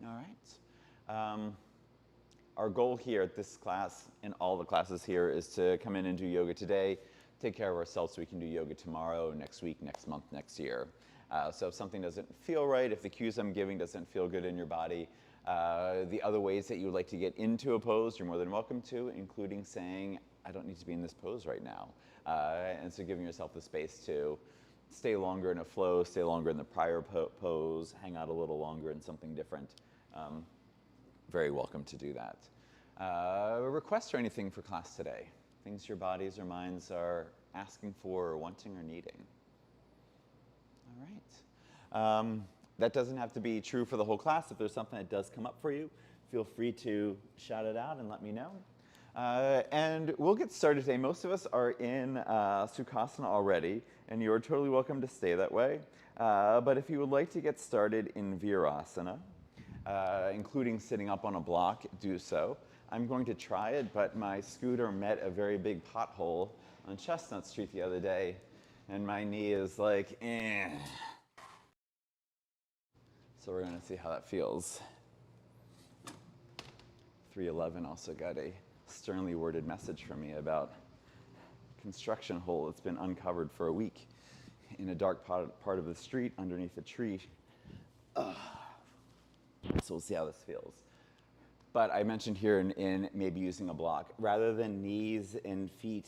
All right. Our goal here at this class, and all the classes here, is to come in and do yoga today, take care of ourselves so we can do yoga tomorrow, next week, next month, next year. So if something doesn't feel right, if the cues I'm giving doesn't feel good in your body, the other ways that you would like to get into a pose, you're more than welcome to, including saying, I don't need to be in this pose right now. And so giving yourself the space to stay longer in a flow, stay longer in the prior pose, hang out a little longer in something different. Very welcome to do that. Requests or anything for class today? Things your bodies or minds are asking for or wanting or needing? All right. That doesn't have to be true for the whole class. If there's something that does come up for you, feel free to shout it out and let me know. And we'll get started today. Most of us are in Sukhasana already, and you're totally welcome to stay that way. But if you would like to get started in Virasana, including sitting up on a block, do so. I'm going to try it, but my scooter met a very big pothole on Chestnut Street the other day, and my knee is like, eh. So we're going to see how that feels. 311 also got a sternly worded message from me about construction hole that's been uncovered for a week in a dark part of the street underneath a tree. So we'll see how this feels. But I mentioned here in maybe using a block, rather than knees and feet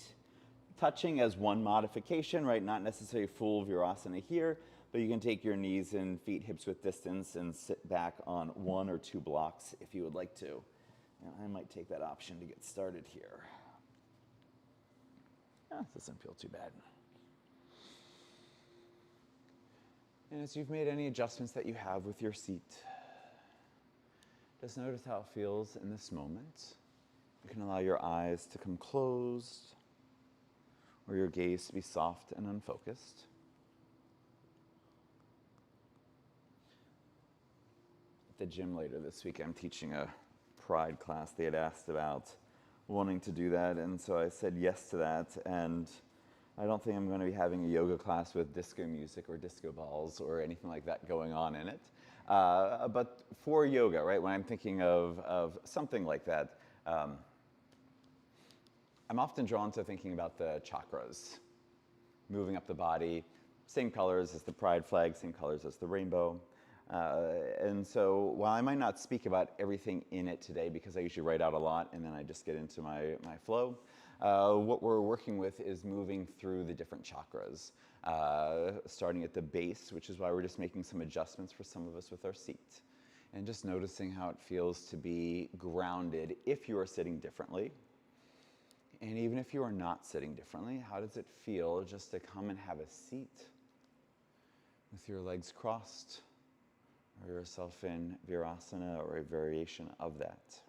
touching as one modification, right? Not necessarily full Virasana here, but you can take your knees and feet hips width distance and sit back on one or two blocks if you would like to. And I might take that option to get started here. Doesn't feel too bad. And as you've made any adjustments that you have with your seat, just notice how it feels in this moment. You can allow your eyes to come closed or your gaze to be soft and unfocused. At the gym later this week, I'm teaching a pride class. They had asked about wanting to do that, and so I said yes to that. And I don't think I'm going to be having a yoga class with disco music or disco balls or anything like that going on in it. But for yoga, right, when I'm thinking of something like that, I'm often drawn to thinking about the chakras, moving up the body, same colors as the pride flag, same colors as the rainbow. And so while I might not speak about everything in it today, because I usually write out a lot and then I just get into my flow, what we're working with is moving through the different chakras, starting at the base, which is why we're just making some adjustments for some of us with our seat, and just noticing how it feels to be grounded if you are sitting differently. And even if you are not sitting differently, how does it feel just to come and have a seat with your legs crossed, or yourself in Virasana or a variation of that?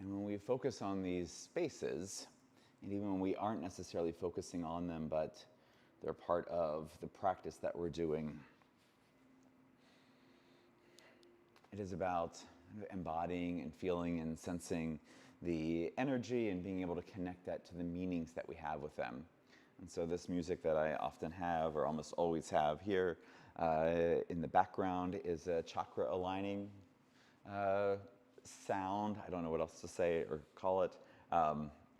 And when we focus on these spaces, and even when we aren't necessarily focusing on them, but they're part of the practice that we're doing, it is about embodying and feeling and sensing the energy and being able to connect that to the meanings that we have with them. And so this music that I often have, or almost always have here in the background, is a chakra aligning sound. I don't know what else to say or call it.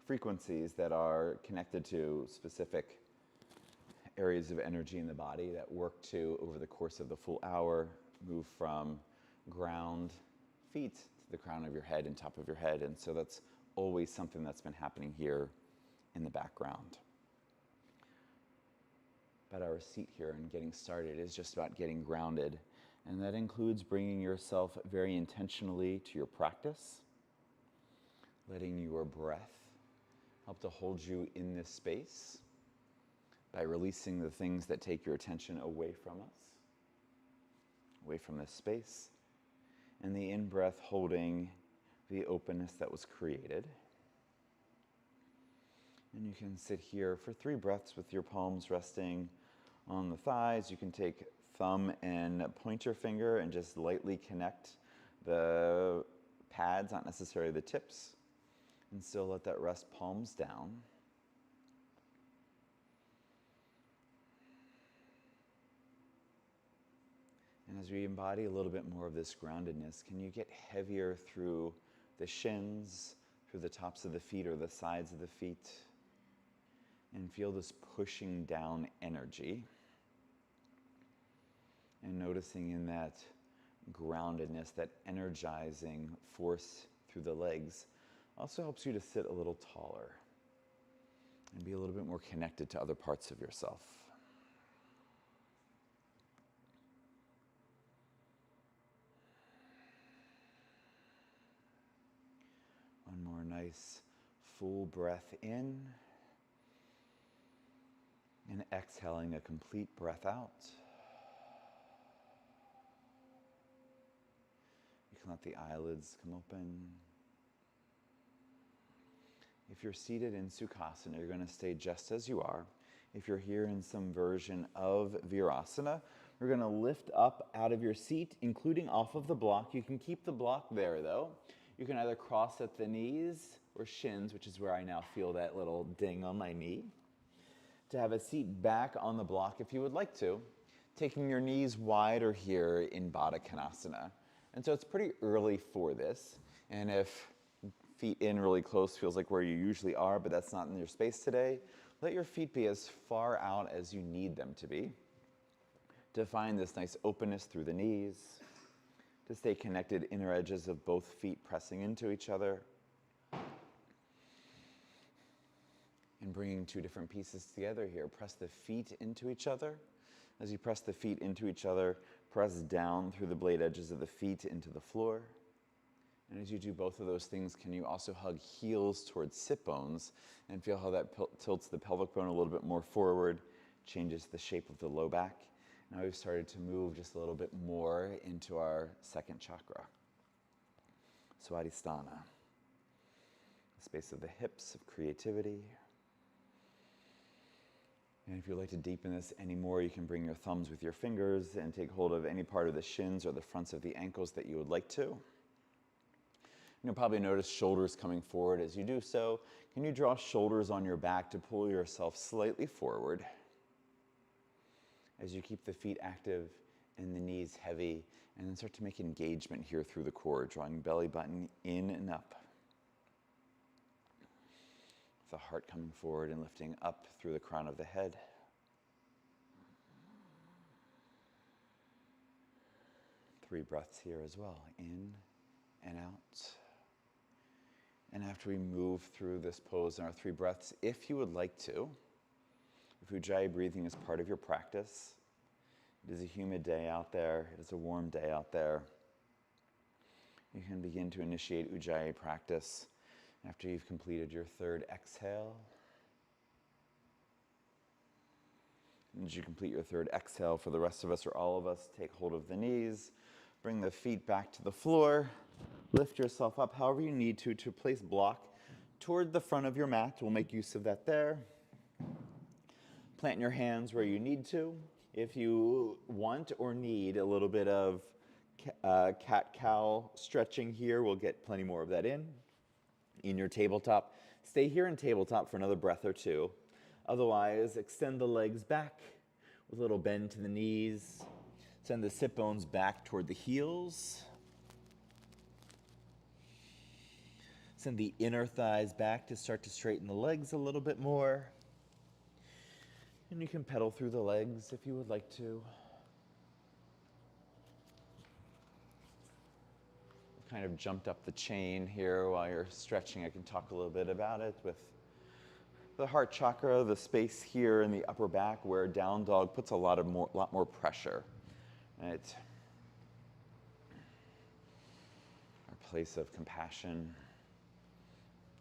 Frequencies that are connected to specific areas of energy in the body that work to, over the course of the full hour, move from ground, feet, to the crown of your head and top of your head. And so that's always something that's been happening here in the background. But our seat here and getting started is just about getting grounded. And that includes bringing yourself very intentionally to your practice, letting your breath help to hold you in this space by releasing the things that take your attention away from us, away from this space. And the in-breath holding the openness that was created. And you can sit here for 3 breaths with your palms resting on the thighs. You can take thumb and pointer finger and just lightly connect the pads, not necessarily the tips, and still let that rest palms down. And as we embody a little bit more of this groundedness, can you get heavier through the shins, through the tops of the feet or the sides of the feet, and feel this pushing down energy? And noticing in that groundedness, that energizing force through the legs, also helps you to sit a little taller and be a little bit more connected to other parts of yourself. One more nice full breath in, and exhaling a complete breath out. You can let the eyelids come open. If you're seated in Sukhasana, you're going to stay just as you are. If you're here in some version of Virasana, we're going to lift up out of your seat, including off of the block. You can keep the block there, though. You can either cross at the knees or shins, which is where I now feel that little ding on my knee, to have a seat back on the block if you would like to, taking your knees wider here in Baddha Konasana. And so it's pretty early for this, and if feet in really close feels like where you usually are, but that's not in your space today, let your feet be as far out as you need them to be, to find this nice openness through the knees, to stay connected, inner edges of both feet pressing into each other, and bringing two different pieces together here. Press the feet into each other. As you press the feet into each other, press down through the blade edges of the feet into the floor. And as you do both of those things, can you also hug heels towards sit bones and feel how that tilts the pelvic bone a little bit more forward, changes the shape of the low back. Now we've started to move just a little bit more into our second chakra, Swadhisthana, the space of the hips, of creativity. And if you'd like to deepen this anymore, you can bring your thumbs with your fingers and take hold of any part of the shins or the fronts of the ankles that you would like to. You'll probably notice shoulders coming forward as you do so. Can you draw shoulders on your back to pull yourself slightly forward as you keep the feet active and the knees heavy, and then start to make engagement here through the core, drawing belly button in and up. The heart coming forward and lifting up through the crown of the head. Three breaths here as well, in and out. And after we move through this pose in our 3 breaths, if you would like to, if Ujjayi breathing is part of your practice, it is a humid day out there, it is a warm day out there, you can begin to initiate Ujjayi practice after you've completed your 3rd exhale. And as you complete your 3rd exhale, for the rest of us or all of us, take hold of the knees, bring the feet back to the floor, lift yourself up however you need to place block toward the front of your mat. We'll make use of that there. Plant your hands where you need to. If you want or need a little bit of cat-cow stretching here, we'll get plenty more of that in your tabletop. Stay here in tabletop for another breath or 2. Otherwise, extend the legs back with a little bend to the knees. Send the sit bones back toward the heels. Send the inner thighs back to start to straighten the legs a little bit more. And you can pedal through the legs if you would like to. Kind of jumped up the chain here while you're stretching. I can talk a little bit about it with the heart chakra, the space here in the upper back where down dog puts a lot more pressure. Right? Our place of compassion,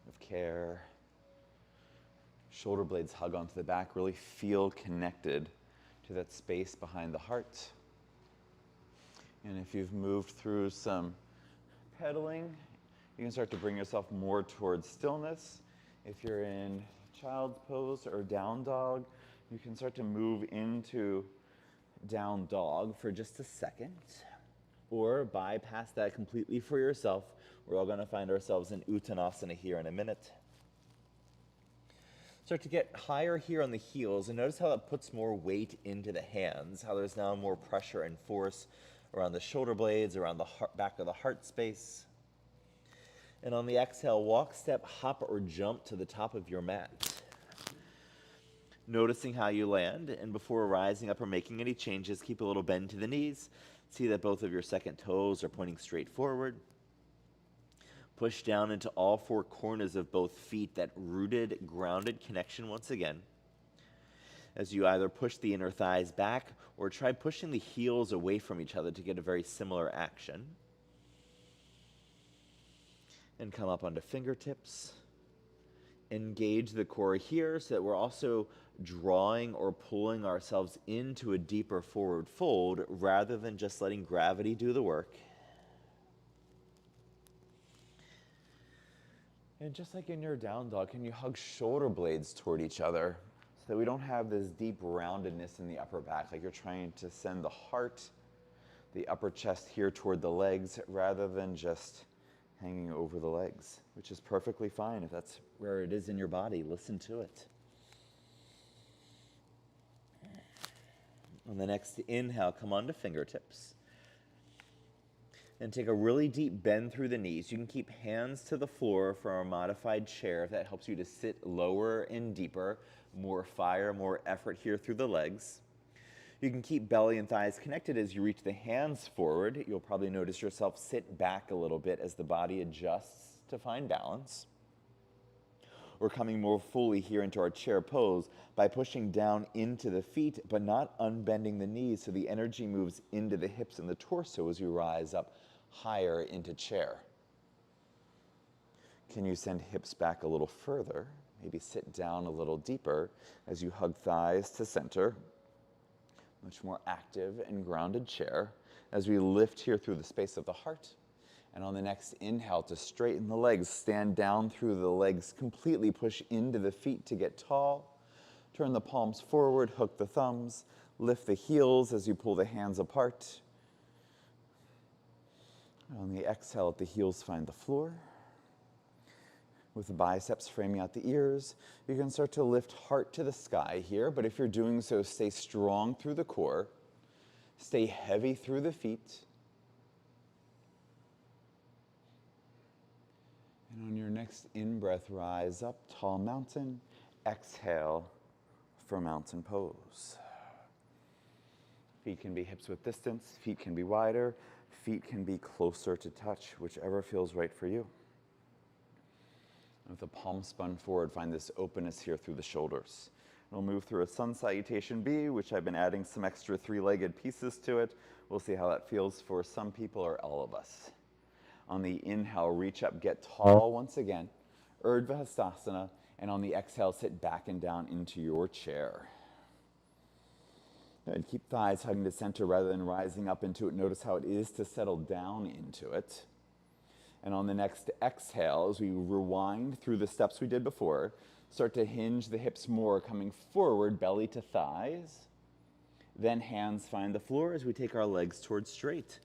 of care. Shoulder blades hug onto the back. Really feel connected to that space behind the heart. And if you've moved through some pedaling, you can start to bring yourself more towards stillness. If you're in child's pose or down dog, you can start to move into down dog for just a second, or bypass that completely for yourself. We're all going to find ourselves in Uttanasana here in a minute. Start to get higher here on the heels, and notice how that puts more weight into the hands, how there's now more pressure and force around the shoulder blades, around the back of the heart space. And on the exhale, walk, step, hop, or jump to the top of your mat. Noticing how you land, and before rising up or making any changes, keep a little bend to the knees. See that both of your second toes are pointing straight forward. Push down into all four corners of both feet, that rooted, grounded connection once again. As you either push the inner thighs back or try pushing the heels away from each other to get a very similar action. And come up onto fingertips. Engage the core here so that we're also drawing or pulling ourselves into a deeper forward fold rather than just letting gravity do the work. And just like in your down dog, can you hug shoulder blades toward each other so that we don't have this deep roundedness in the upper back, like you're trying to send the heart, the upper chest here toward the legs rather than just hanging over the legs, which is perfectly fine if that's where it is in your body. Listen to it. On the next inhale, come onto fingertips. And take a really deep bend through the knees. You can keep hands to the floor for a modified chair if that helps you to sit lower and deeper. More fire, more effort here through the legs. You can keep belly and thighs connected as you reach the hands forward. You'll probably notice yourself sit back a little bit as the body adjusts to find balance. We're coming more fully here into our chair pose by pushing down into the feet, but not unbending the knees so the energy moves into the hips and the torso as you rise up higher into chair. Can you send hips back a little further? Maybe sit down a little deeper as you hug thighs to center. Much more active and grounded chair as we lift here through the space of the heart. And on the next inhale, to straighten the legs, stand down through the legs, completely push into the feet to get tall. Turn the palms forward, hook the thumbs, lift the heels as you pull the hands apart. And on the exhale, let the heels find the floor. With the biceps framing out the ears, you can start to lift heart to the sky here, but if you're doing so, stay strong through the core, stay heavy through the feet. And on your next in-breath, rise up, tall mountain. Exhale for mountain pose. Feet can be hips width distance, feet can be wider, feet can be closer to touch, whichever feels right for you. With the palms spun forward, find this openness here through the shoulders. We'll move through a sun salutation B, which I've been adding some extra three-legged pieces to it. We'll see how that feels for some people or all of us. On the inhale, reach up, get tall once again. Urdhva Hastasana. And on the exhale, sit back and down into your chair. Good. Keep thighs hugging the center rather than rising up into it. Notice how it is to settle down into it. And on the next exhale, as we rewind through the steps we did before, start to hinge the hips more, coming forward, belly to thighs. Then hands find the floor as we take our legs towards straight.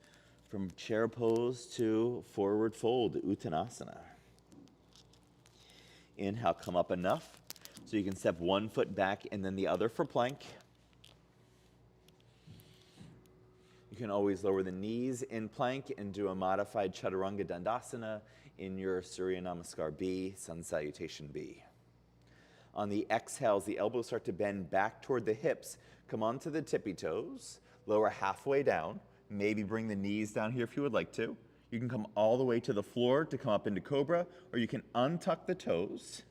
From chair pose to forward fold, Uttanasana. Inhale, come up enough so you can step one foot back and then the other for plank. You can always lower the knees in plank and do a modified Chaturanga Dandasana in your Surya Namaskar B, Sun Salutation B. On the exhales, the elbows start to bend back toward the hips. Come onto the tippy toes, lower halfway down. Maybe bring the knees down here if you would like to. You can come all the way to the floor to come up into Cobra, or you can untuck the toes.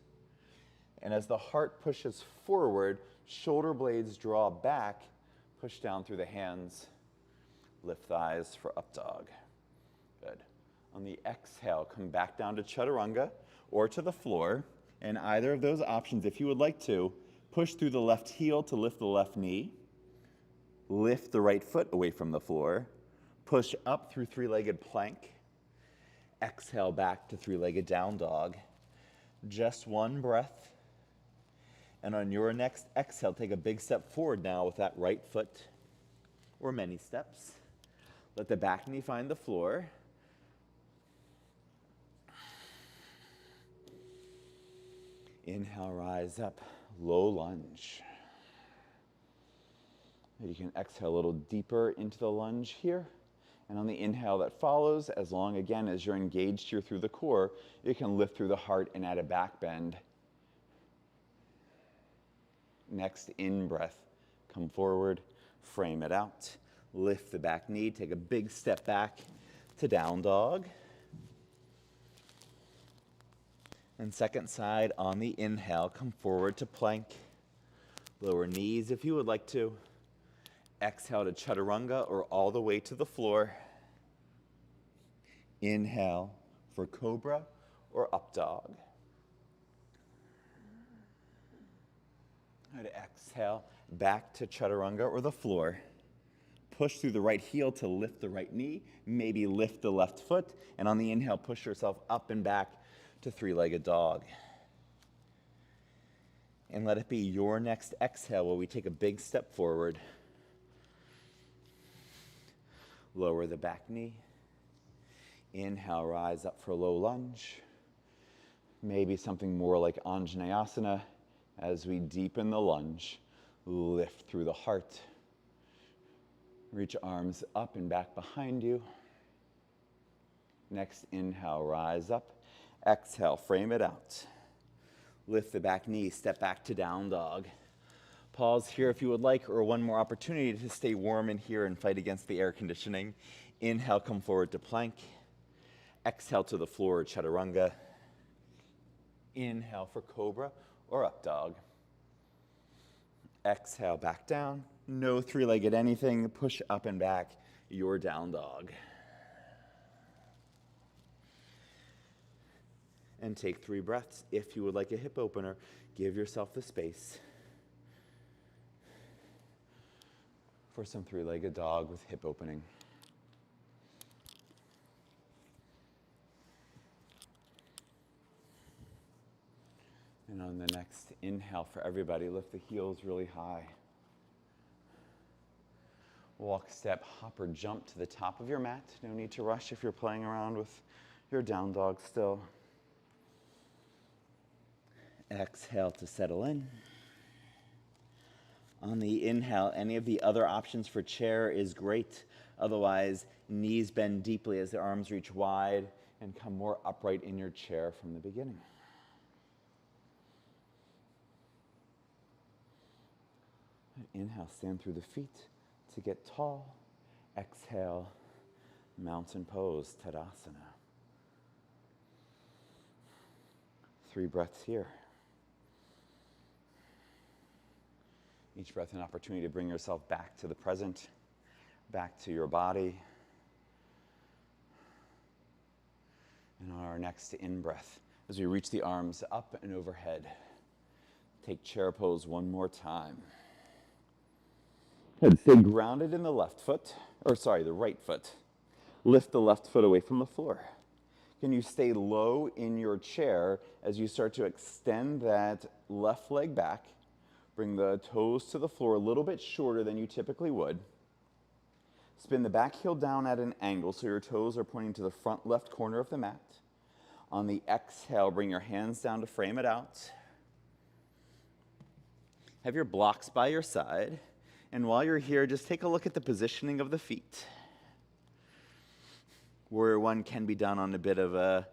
And as the heart pushes forward, shoulder blades draw back, push down through the hands, lift thighs for up dog. Good. On the exhale, come back down to Chaturanga or to the floor. And either of those options, if you would like to, push through the left heel to lift the left knee. Lift the right foot away from the floor. Push up through three-legged plank. Exhale back to three-legged down dog. Just one breath. And on your next exhale, take a big step forward now with that right foot, or many steps. Let the back knee find the floor. Inhale, rise up, low lunge. You can exhale a little deeper into the lunge here. And on the inhale that follows, as long again as you're engaged here through the core, you can lift through the heart and add a back bend. Next in breath, come forward, frame it out, lift the back knee, take a big step back to down dog. And second side on the inhale, come forward to plank. Lower knees if you would like to. Exhale to chaturanga or all the way to the floor. Inhale for cobra or up dog. And exhale back to chaturanga or the floor. Push through the right heel to lift the right knee. Maybe lift the left foot. And on the inhale, push yourself up and back to three-legged dog. And let it be your next exhale where we take a big step forward. Lower the back knee. Inhale, rise up for a low lunge. Maybe something more like Anjaneyasana as we deepen the lunge. Lift through the heart. Reach arms up and back behind you. Next inhale, rise up. Exhale, frame it out. Lift the back knee, step back to down dog. Pause here if you would like, or one more opportunity to stay warm in here and fight against the air conditioning. Inhale, come forward to plank. Exhale to the floor, chaturanga. Inhale for cobra or up dog. Exhale, back down. No three-legged anything. Push up and back, your down dog. And take 3 breaths. If you would like a hip opener, give yourself the space for some three-legged dog with hip opening. And on the next inhale for everybody, lift the heels really high. Walk, step, hop, or jump to the top of your mat. No need to rush if you're playing around with your down dog still. Exhale to settle in. On the inhale, any of the other options for chair is great. Otherwise, knees bend deeply as the arms reach wide and come more upright in your chair from the beginning. Inhale, stand through the feet to get tall. Exhale, mountain pose, Tadasana. 3 breaths here. Each breath an opportunity to bring yourself back to the present, back to your body. And on our next in-breath, as we reach the arms up and overhead, take chair pose one more time. And stay grounded in the the right foot. Lift the left foot away from the floor. Can you stay low in your chair as you start to extend that left leg back? Bring the toes to the floor a little bit shorter than you typically would. Spin the back heel down at an angle so your toes are pointing to the front left corner of the mat. On the exhale, bring your hands down to frame it out. Have your blocks by your side. And while you're here, just take a look at the positioning of the feet. Warrior One can be done on a bit of a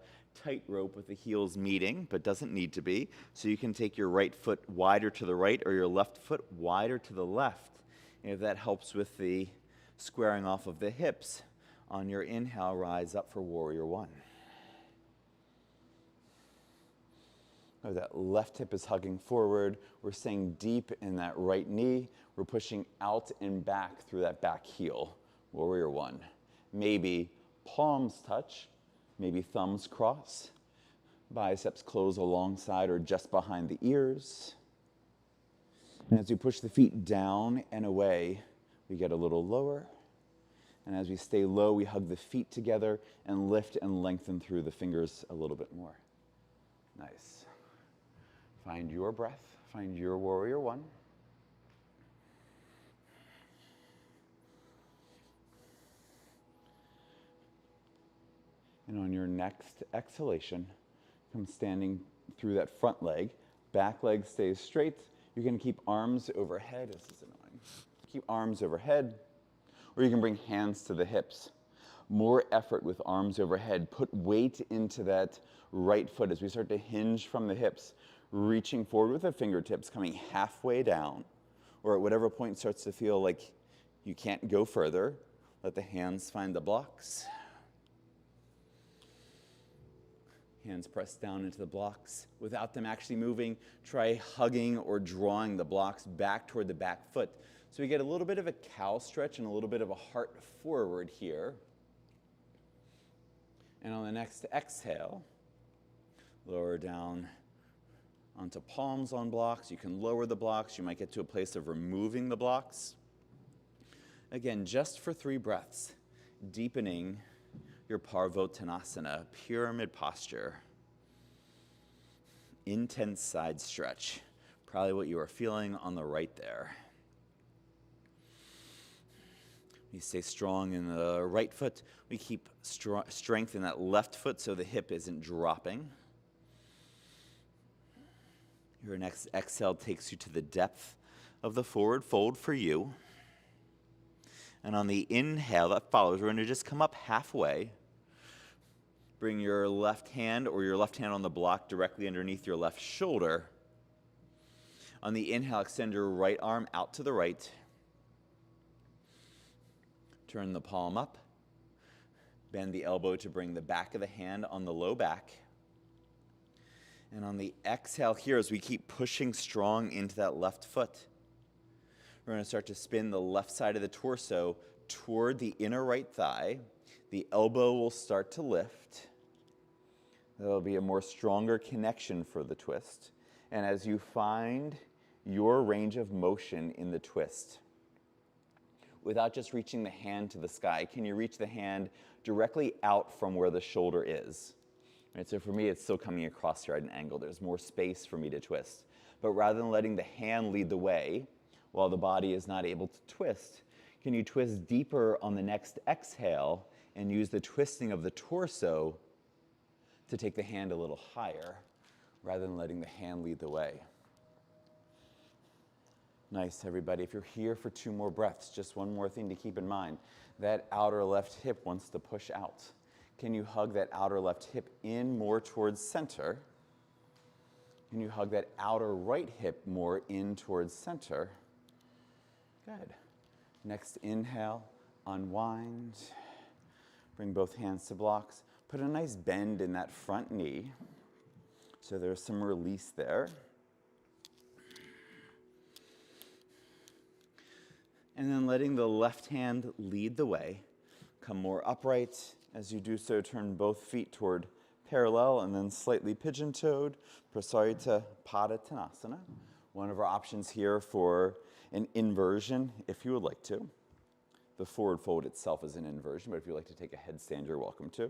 tightrope with the heels meeting, but doesn't need to be. So you can take your right foot wider to the right or your left foot wider to the left. And if that helps with the squaring off of the hips, on your inhale, rise up for Warrior One. Oh, that left hip is hugging forward. We're staying deep in that right knee. We're pushing out and back through that back heel. Warrior One. Maybe palms touch, maybe thumbs cross, biceps close alongside or just behind the ears. And as we push the feet down and away, we get a little lower. And as we stay low, we hug the feet together and lift and lengthen through the fingers a little bit more. Nice. Find your breath, find your Warrior One. And on your next exhalation, come standing through that front leg. Back leg stays straight. You can keep arms overhead. This is annoying. Keep arms overhead. Or you can bring hands to the hips. More effort with arms overhead. Put weight into that right foot as we start to hinge from the hips, reaching forward with the fingertips, coming halfway down, or at whatever point starts to feel like you can't go further. Let the hands find the blocks. Hands press down into the blocks. Without them actually moving, try hugging or drawing the blocks back toward the back foot. So we get a little bit of a cow stretch and a little bit of a heart forward here. And on the next exhale, lower down onto palms on blocks. You can lower the blocks. You might get to a place of removing the blocks. Again, just for 3 breaths, deepening your Parvottanasana, pyramid posture. Intense side stretch. Probably what you are feeling on the right there. We stay strong in the right foot. We keep strength in that left foot so the hip isn't dropping. Your next exhale takes you to the depth of the forward fold for you. And on the inhale that follows, we're going to just come up halfway. Bring your left hand or your left hand on the block directly underneath your left shoulder. On the inhale, extend your right arm out to the right. Turn the palm up. Bend the elbow to bring the back of the hand on the low back. And on the exhale here, as we keep pushing strong into that left foot, we're going to start to spin the left side of the torso toward the inner right thigh. The elbow will start to lift. There'll be a more stronger connection for the twist. And as you find your range of motion in the twist, without just reaching the hand to the sky, can you reach the hand directly out from where the shoulder is? Right, so for me, it's still coming across here at an angle. There's more space for me to twist. But rather than letting the hand lead the way, while the body is not able to twist, can you twist deeper on the next exhale and use the twisting of the torso to take the hand a little higher, rather than letting the hand lead the way? Nice, everybody. If you're here for 2 more breaths, just one more thing to keep in mind. That outer left hip wants to push out. Can you hug that outer left hip in more towards center? Can you hug that outer right hip more in towards center? Good. Next inhale, unwind. Bring both hands to blocks. Put a nice bend in that front knee. So there's some release there. And then letting the left hand lead the way. Come more upright. As you do so, turn both feet toward parallel and then slightly pigeon-toed. Prasarita Padottanasana. One of our options here for an inversion, if you would like to. The forward fold itself is an inversion, but if you'd like to take a headstand, you're welcome to.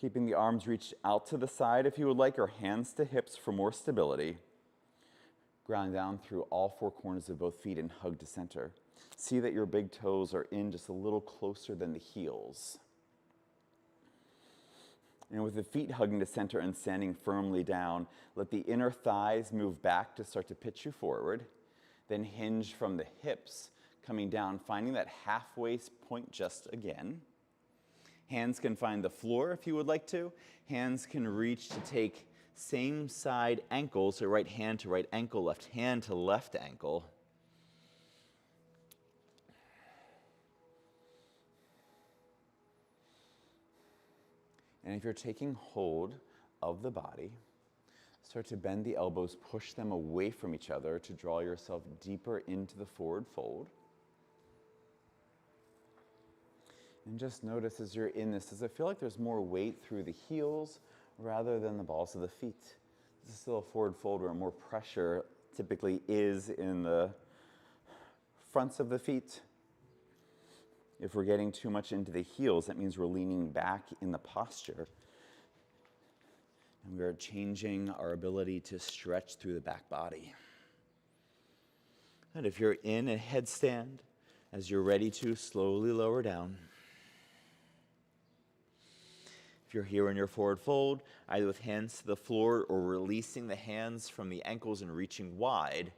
Keeping the arms reached out to the side if you would like, or hands to hips for more stability. Ground down through all 4 corners of both feet and hug to center. See that your big toes are in just a little closer than the heels. And with the feet hugging to center and standing firmly down, let the inner thighs move back to start to pitch you forward. Then hinge from the hips, coming down, finding that halfway point just again. Hands can find the floor if you would like to. Hands can reach to take same side ankles, so right hand to right ankle, left hand to left ankle. And if you're taking hold of the body, start to bend the elbows, push them away from each other to draw yourself deeper into the forward fold. And just notice as you're in this, does it feel like there's more weight through the heels rather than the balls of the feet? This is still a forward fold where more pressure typically is in the fronts of the feet. If we're getting too much into the heels, that means we're leaning back in the posture. And we're changing our ability to stretch through the back body. And if you're in a headstand, as you're ready to, slowly lower down. If you're here in your forward fold, either with hands to the floor or releasing the hands from the ankles and reaching wide,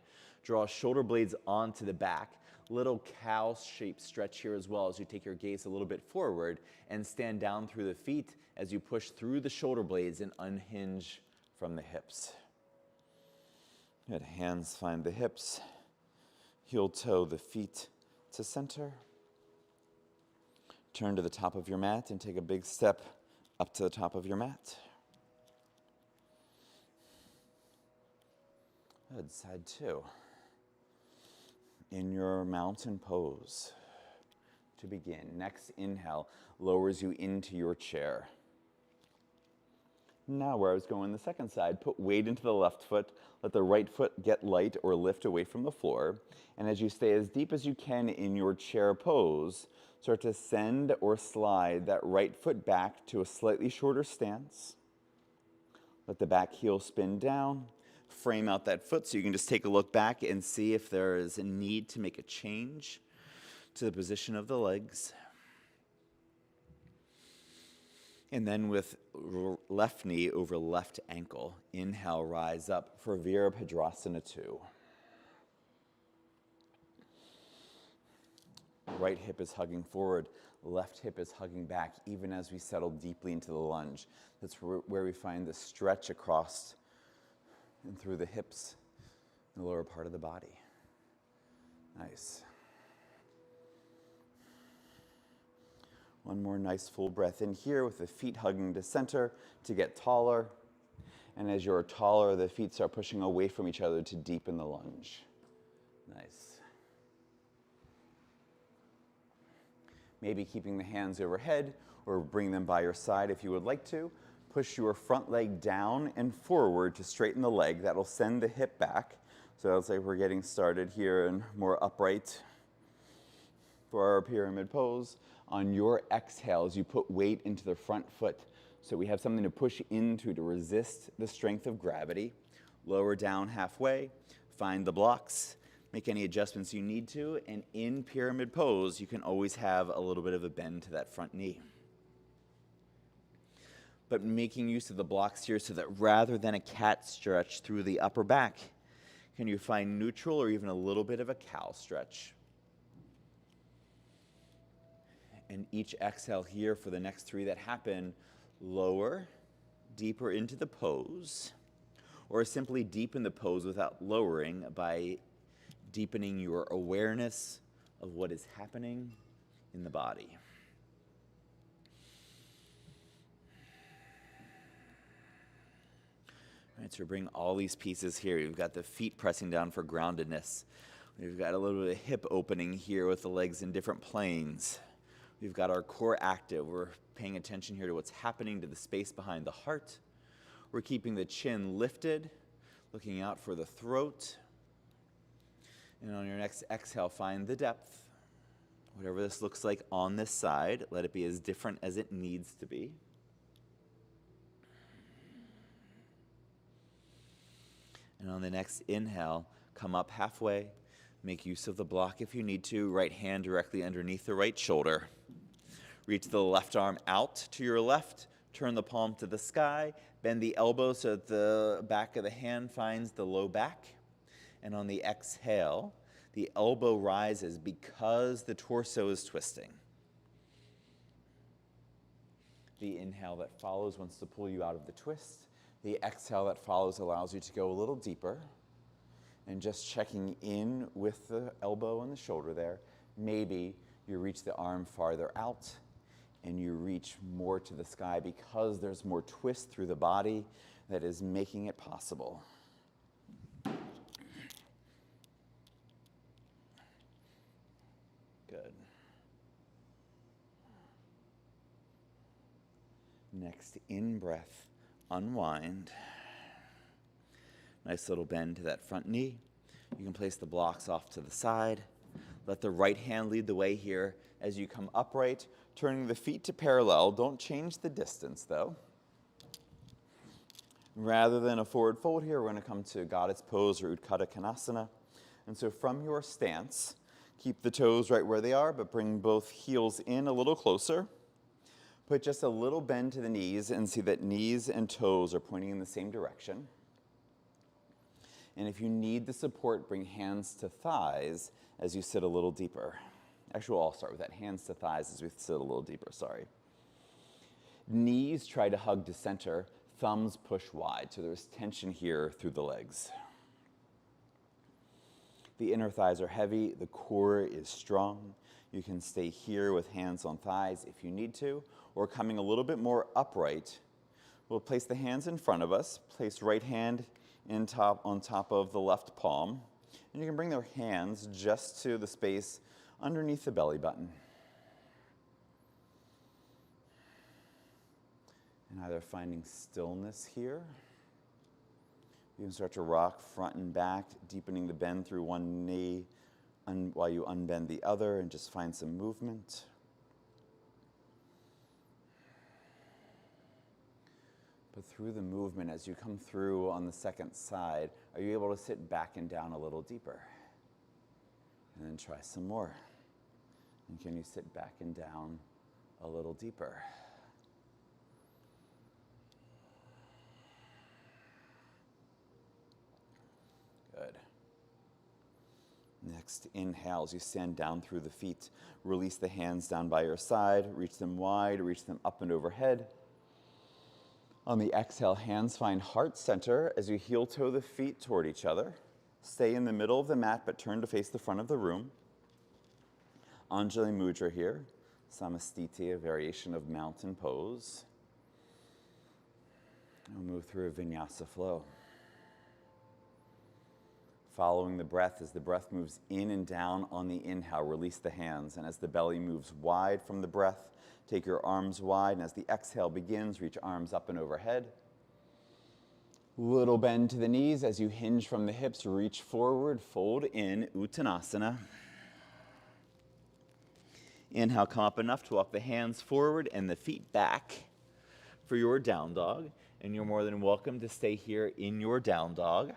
draw shoulder blades onto the back. Little cow-shaped stretch here as well as you take your gaze a little bit forward and stand down through the feet as you push through the shoulder blades and unhinge from the hips. Good. Hands find the hips. Heel toe the feet to center. Turn to the top of your mat and take a big step up to the top of your mat. Good. Side two. In your mountain pose. To begin, next inhale lowers you into your chair. Now where I was going the second side, put weight into the left foot, let the right foot get light or lift away from the floor, and as you stay as deep as you can in your chair pose, start to send or slide that right foot back to a slightly shorter stance. Let the back heel spin down. Frame out that foot so you can just take a look back and see if there is a need to make a change to the position of the legs. And then with left knee over left ankle, inhale, rise up for Virabhadrasana 2. Right hip is hugging forward, left hip is hugging back, even as we settle deeply into the lunge. That's where we find the stretch across and through the hips, the lower part of the body. Nice. One more nice full breath in here with the feet hugging to center to get taller. And as you're taller, the feet start pushing away from each other to deepen the lunge. Nice. Maybe keeping the hands overhead or bring them by your side if you would like to. Push your front leg down and forward to straighten the leg. That'll send the hip back. So it's like we're getting started here and more upright for our pyramid pose. On your exhales, you put weight into the front foot. So we have something to push into to resist the strength of gravity. Lower down halfway, find the blocks, make any adjustments you need to, and in pyramid pose, you can always have a little bit of a bend to that front knee. But making use of the blocks here so that rather than a cat stretch through the upper back, can you find neutral or even a little bit of a cow stretch? And each exhale here for the next 3 that happen, lower, deeper into the pose, or simply deepen the pose without lowering by deepening your awareness of what is happening in the body. All right, so bring all these pieces here. We've got the feet pressing down for groundedness. We've got a little bit of hip opening here with the legs in different planes. We've got our core active. We're paying attention here to what's happening to the space behind the heart. We're keeping the chin lifted, looking out for the throat. And on your next exhale, find the depth. Whatever this looks like on this side, let it be as different as it needs to be. And on the next inhale, come up halfway. Make use of the block if you need to. Right hand directly underneath the right shoulder. Reach the left arm out to your left. Turn the palm to the sky. Bend the elbow so that the back of the hand finds the low back. And on the exhale, the elbow rises because the torso is twisting. The inhale that follows wants to pull you out of the twist. The exhale that follows allows you to go a little deeper. And just checking in with the elbow and the shoulder there. Maybe you reach the arm farther out and you reach more to the sky because there's more twist through the body that is making it possible. Good. Next in-breath, unwind. Nice little bend to that front knee. You can place the blocks off to the side. Let the right hand lead the way here as you come upright, turning the feet to parallel. Don't change the distance, though. Rather than a forward fold here, we're going to come to Goddess Pose or Utthita Konasana. And so from your stance, keep the toes right where they are, but bring both heels in a little closer. Put just a little bend to the knees and see that knees and toes are pointing in the same direction. And if you need the support, bring hands to thighs as you sit a little deeper. Actually, we'll all start with that. Hands to thighs as we sit a little deeper, sorry. Knees try to hug to center, thumbs push wide, so there's tension here through the legs. The inner thighs are heavy, the core is strong. You can stay here with hands on thighs if you need to, or coming a little bit more upright. We'll place the hands in front of us, place right hand on top of the left palm, and you can bring their hands just to the space underneath the belly button. And either finding stillness here. You can start to rock front and back, deepening the bend through one knee while you unbend the other and just find some movement. But through the movement, as you come through on the second side, are you able to sit back and down a little deeper? And then try some more. And can you sit back and down a little deeper? Good. Next, inhale as you stand down through the feet. Release the hands down by your side. Reach them wide, reach them up and overhead. On the exhale, hands find heart center as you heel toe the feet toward each other. Stay in the middle of the mat, but turn to face the front of the room. Anjali Mudra here. Samastiti, a variation of mountain pose. We'll move through a vinyasa flow. Following the breath, as the breath moves in and down on the inhale, release the hands. And as the belly moves wide from the breath, take your arms wide. And as the exhale begins, reach arms up and overhead. Little bend to the knees as you hinge from the hips, reach forward, fold in, Uttanasana. Inhale, come up enough to walk the hands forward and the feet back for your down dog. And you're more than welcome to stay here in your down dog.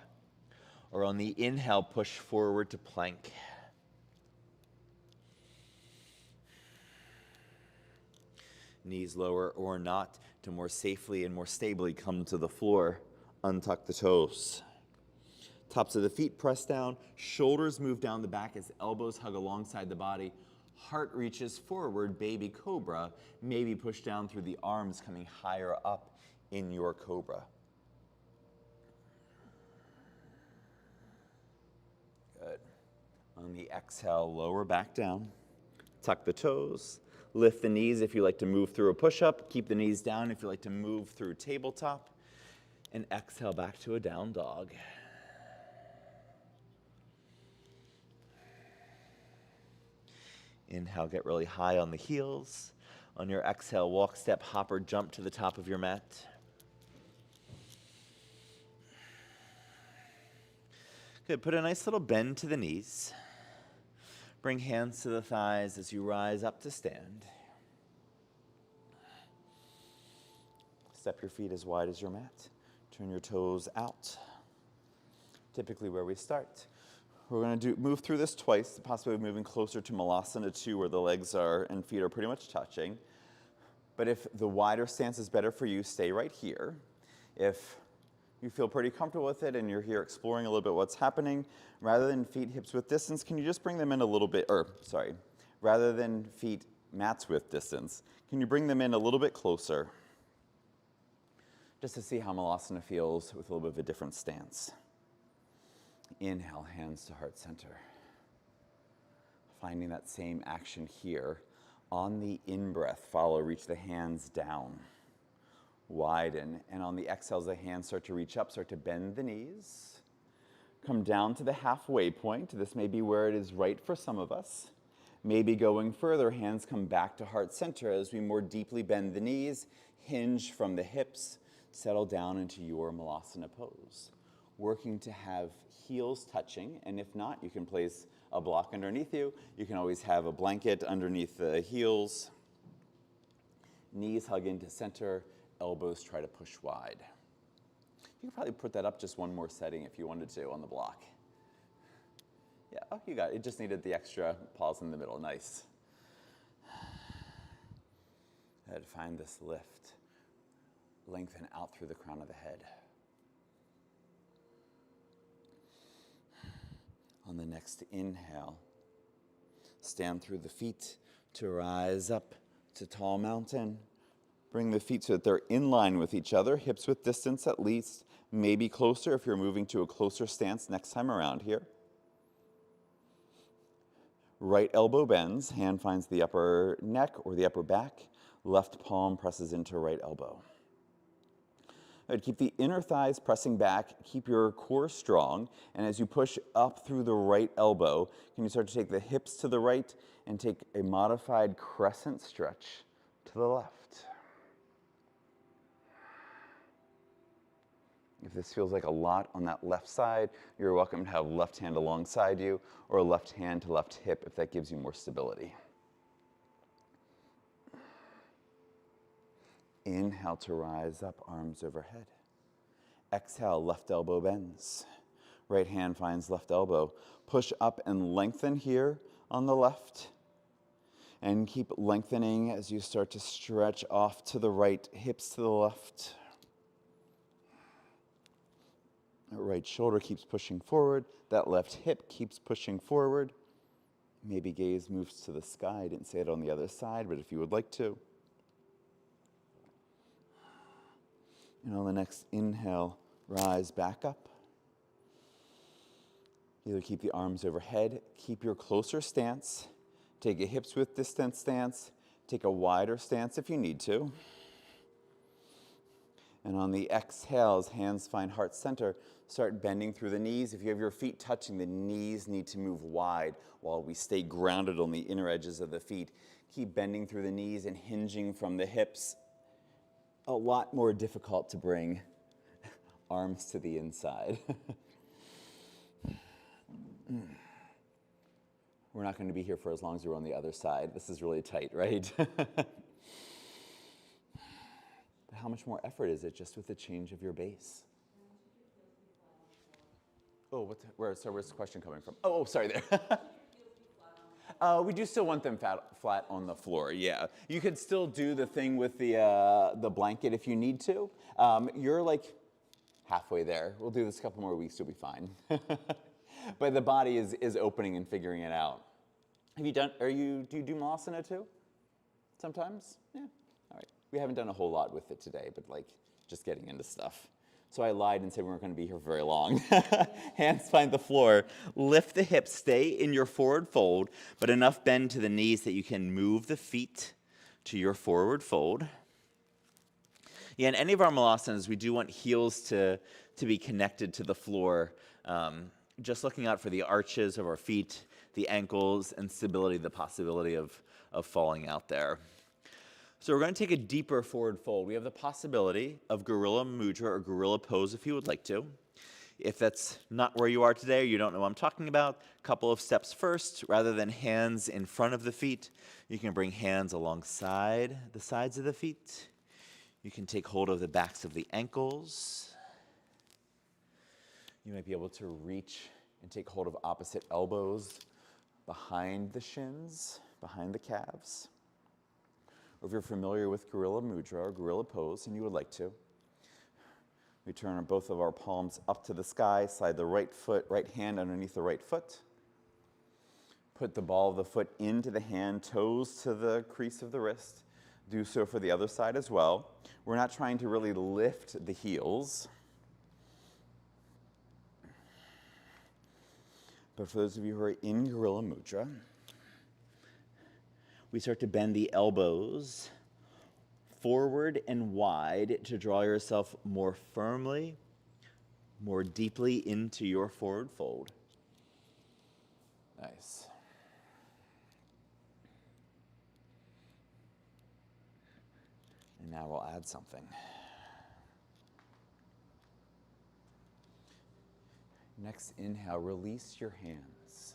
Or on the inhale, push forward to plank. Knees lower or not to more safely and more stably come to the floor. Untuck the toes. Tops of the feet press down. Shoulders move down the back as elbows hug alongside the body. Heart reaches forward, baby cobra. Maybe push down through the arms, coming higher up in your cobra. Good. On the exhale, lower back down. Tuck the toes. Lift the knees if you like to move through a push-up. Keep the knees down if you like to move through tabletop. And exhale back to a down dog. Inhale, get really high on the heels. On your exhale, walk, step, hop, or jump to the top of your mat. Good, put a nice little bend to the knees. Bring hands to the thighs as you rise up to stand. Step your feet as wide as your mat. Turn your toes out. Typically where we start. We're going to move through this twice, possibly moving closer to Malasana 2 where the legs are and feet are pretty much touching. But if the wider stance is better for you, stay right here. If you feel pretty comfortable with it and you're here exploring a little bit what's happening, rather than feet hips width distance, can you just bring them in a little bit, rather than feet mats width distance, can you bring them in a little bit closer? Just to see how Malasana feels with a little bit of a different stance. Inhale, hands to heart center. Finding that same action here. On the in-breath, follow, reach the hands down. Widen, and on the exhale, as the hands start to reach up, start to bend the knees. Come down to the halfway point. This may be where it is right for some of us. Maybe going further, hands come back to heart center as we more deeply bend the knees, hinge from the hips, settle down into your Malasana pose. Working to have heels touching, and if not, you can place a block underneath you. You can always have a blanket underneath the heels. Knees hug into center, elbows try to push wide. You could probably put that up just one more setting if you wanted to on the block. Yeah, oh, you got it. It just needed the extra pause in the middle. Nice. And find this lift. Lengthen out through the crown of the head. On the next inhale, stand through the feet to rise up to tall mountain. Bring the feet so that they're in line with each other, hips width distance at least, maybe closer if you're moving to a closer stance next time around here. Right elbow bends, hand finds the upper neck or the upper back, left palm presses into right elbow. Right, keep the inner thighs pressing back, keep your core strong, and as you push up through the right elbow, can you start to take the hips to the right and take a modified crescent stretch to the left. If this feels like a lot on that left side, you're welcome to have left hand alongside you or left hand to left hip if that gives you more stability. Inhale to rise up, arms overhead. Exhale, left elbow bends. Right hand finds left elbow. Push up and lengthen here on the left. And keep lengthening as you start to stretch off to the right, hips to the left. That right shoulder keeps pushing forward. That left hip keeps pushing forward. Maybe gaze moves to the sky. I didn't say it on the other side, but if you would like to. And on the next inhale, rise back up. Either keep the arms overhead, keep your closer stance, take a hips width distance stance, take a wider stance if you need to. And on the exhales, hands find heart center, start bending through the knees. If you have your feet touching, the knees need to move wide while we stay grounded on the inner edges of the feet. Keep bending through the knees and hinging from the hips. A lot more difficult to bring arms to the inside. We're not going to be here for as long as we're on the other side. This is really tight, right? But how much more effort is it just with the change of your base? Oh, where's the question coming from? Oh, sorry there. We do still want them flat on the floor, yeah. You could still do the thing with the blanket if you need to. You're like halfway there. We'll do this a couple more weeks, you'll be fine. But the body is opening and figuring it out. Do you do Malasana too? Sometimes? Yeah, all right. We haven't done a whole lot with it today, but like just getting into stuff. So I lied and said we weren't going to be here very long. Hands find the floor. Lift the hips. Stay in your forward fold, but enough bend to the knees that you can move the feet to your forward fold. Yeah, in any of our Malasanas, we do want heels to be connected to the floor. Just looking out for the arches of our feet, the ankles, and stability, the possibility of falling out there. So we're going to take a deeper forward fold. We have the possibility of Gorilla Mudra or Gorilla Pose if you would like to. If that's not where you are today, or you don't know what I'm talking about, a couple of steps first. Rather than hands in front of the feet, you can bring hands alongside the sides of the feet. You can take hold of the backs of the ankles. You might be able to reach and take hold of opposite elbows behind the shins, behind the calves. Or if you're familiar with Gorilla Mudra or Gorilla Pose and you would like to, we turn both of our palms up to the sky, slide the right hand underneath the right foot. Put the ball of the foot into the hand, toes to the crease of the wrist. Do so for the other side as well. We're not trying to really lift the heels. But for those of you who are in Gorilla Mudra, we start to bend the elbows forward and wide to draw yourself more firmly, more deeply into your forward fold. Nice. And now we'll add something. Next inhale, release your hands.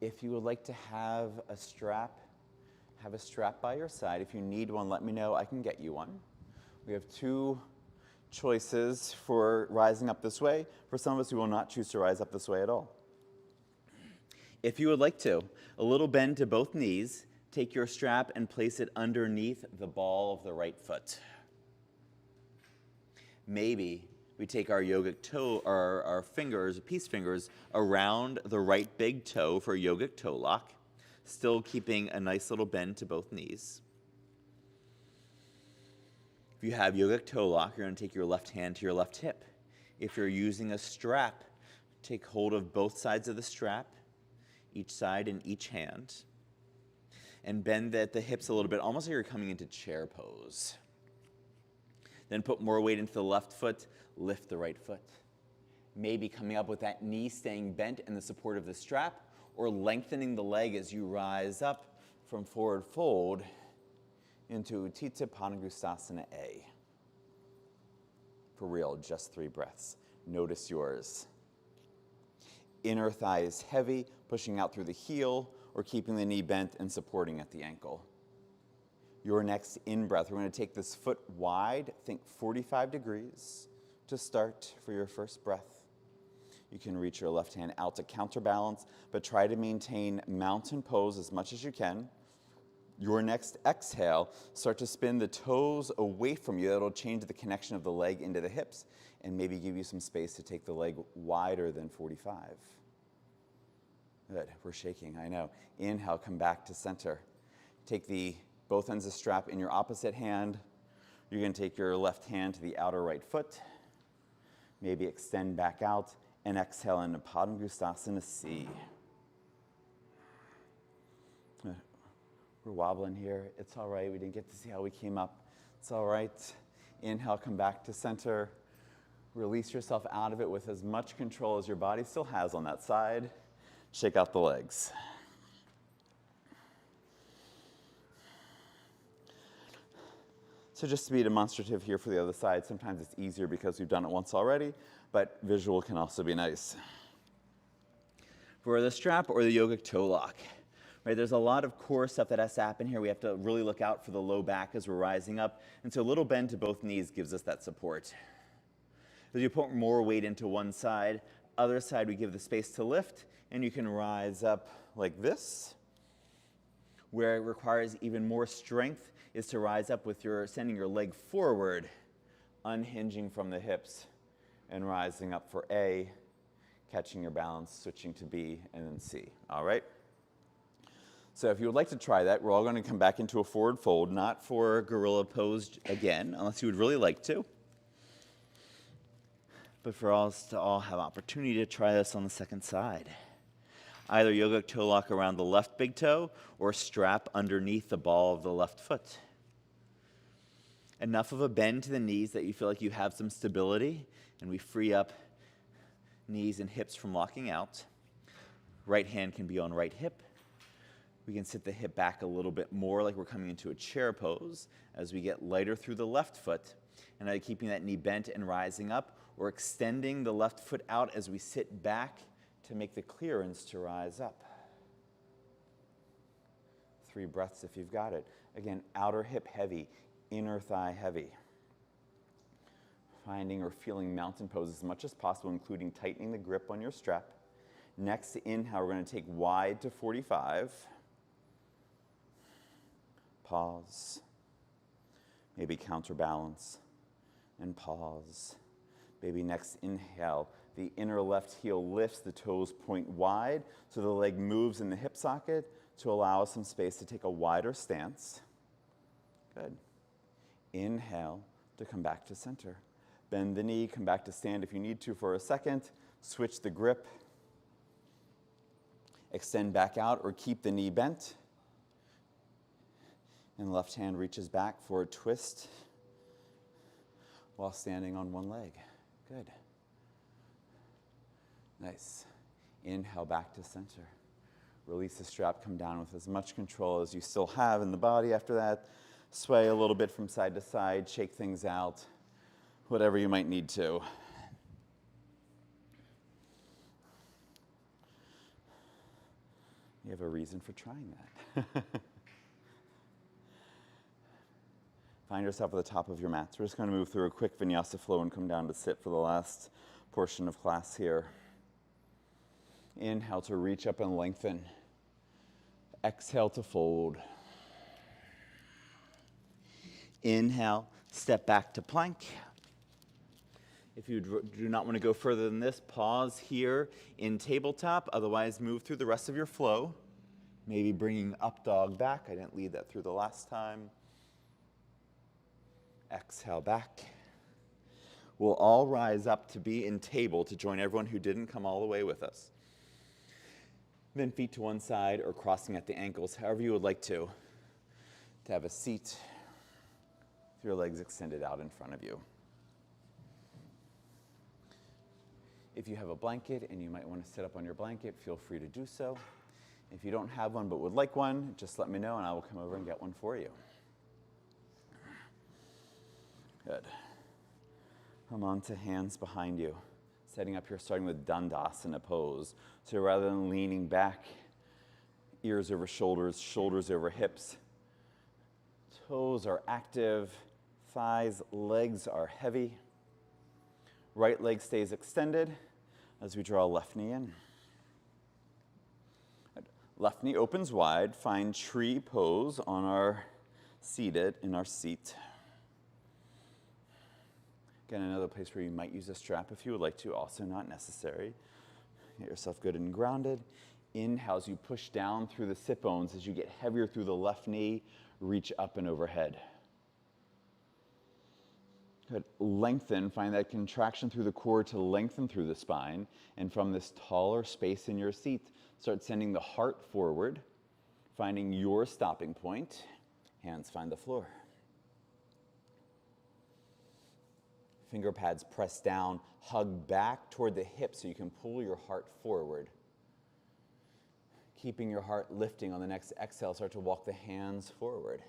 If you would like to have a strap by your side. If you need one, let me know. I can get you one. We have two choices for rising up this way. For some of us, we will not choose to rise up this way at all. If you would like to, a little bend to both knees. Take your strap and place it underneath the ball of the right foot. Maybe We take our yogic toe, our fingers, peace fingers, around the right big toe for yogic toe lock, still keeping a nice little bend to both knees. If you have yogic toe lock, you're going to take your left hand to your left hip. If you're using a strap, take hold of both sides of the strap, each side in each hand, and bend at the hips a little bit, almost like you're coming into chair pose. Then put more weight into the left foot, lift the right foot. Maybe coming up with that knee staying bent in the support of the strap, or lengthening the leg as you rise up from forward fold into Utthita Padangusthasana A. For real, just 3 breaths. Notice yours. Inner thigh is heavy, pushing out through the heel, or keeping the knee bent and supporting at the ankle. Your next in-breath, we're going to take this foot wide, think 45 degrees to start for your first breath. You can reach your left hand out to counterbalance, but try to maintain mountain pose as much as you can. Your next exhale, start to spin the toes away from you. That'll change the connection of the leg into the hips and maybe give you some space to take the leg wider than 45. Good, we're shaking, I know. Inhale, come back to center. Take both ends of the strap in your opposite hand. You're going to take your left hand to the outer right foot. Maybe extend back out and exhale into Padangusthasana C. We're wobbling here. It's all right. We didn't get to see how we came up. It's all right. Inhale, come back to center. Release yourself out of it with as much control as your body still has on that side. Shake out the legs. So just to be demonstrative here for the other side, sometimes it's easier because we've done it once already, but visual can also be nice. For the strap or the yogic toe lock, right, there's a lot of core stuff that has to happen here. We have to really look out for the low back as we're rising up, and so a little bend to both knees gives us that support. As you put more weight into one side, other side we give the space to lift, and you can rise up like this. Where it requires even more strength is to rise up with sending your leg forward, unhinging from the hips, and rising up for A, catching your balance, switching to B, and then C. All right? So if you would like to try that, we're all going to come back into a forward fold, not for gorilla pose again, unless you would really like to, but for us to all have opportunity to try this on the second side. Either yogic toe lock around the left big toe or strap underneath the ball of the left foot. Enough of a bend to the knees that you feel like you have some stability, and we free up knees and hips from locking out. Right hand can be on right hip. We can sit the hip back a little bit more like we're coming into a chair pose as we get lighter through the left foot, and either keeping that knee bent and rising up or extending the left foot out as we sit back to make the clearance to rise up. 3 breaths if you've got it. Again, outer hip heavy, inner thigh heavy. Finding or feeling mountain pose as much as possible, including tightening the grip on your strap. Next inhale, we're going to take wide to 45. Pause. Maybe counterbalance and pause. Maybe next inhale, the inner left heel lifts, the toes point wide, so the leg moves in the hip socket to allow us some space to take a wider stance. Good. Inhale to come back to center. Bend the knee, come back to stand if you need to for a second. Switch the grip. Extend back out or keep the knee bent. And left hand reaches back for a twist while standing on one leg. Good. Nice. Inhale back to center. Release the strap, come down with as much control as you still have in the body. After that, sway a little bit from side to side, shake things out, whatever you might need to. You have a reason for trying that. Find yourself at the top of your mat. So we're just going to move through a quick vinyasa flow and come down to sit for the last portion of class here. Inhale to reach up and lengthen. Exhale to fold. Inhale, step back to plank. If you do not want to go further than this, pause here in tabletop. Otherwise, move through the rest of your flow. Maybe bringing up dog back. I didn't lead that through the last time. Exhale back. We'll all rise up to be in table to join everyone who didn't come all the way with us. Then feet to one side or crossing at the ankles, however you would like to have a seat with your legs extended out in front of you. If you have a blanket and you might want to sit up on your blanket, feel free to do so. If you don't have one but would like one, just let me know and I will come over and get one for you. Good. Come on to hands behind you. Setting up here, starting with Dandasana pose. So rather than leaning back, ears over shoulders, shoulders over hips, toes are active, thighs, legs are heavy. Right leg stays extended as we draw left knee in. Left knee opens wide. Find tree pose on our seated, in our seat. Again, another place where you might use a strap if you would like to, also not necessary. Get yourself good and grounded. Inhale as you push down through the sit bones as you get heavier through the left knee, reach up and overhead. Good. Lengthen, find that contraction through the core to lengthen through the spine. And from this taller space in your seat, start sending the heart forward, finding your stopping point. Hands find the floor. Finger pads press down, hug back toward the hips so you can pull your heart forward. Keeping your heart lifting on the next exhale, start to walk the hands forward.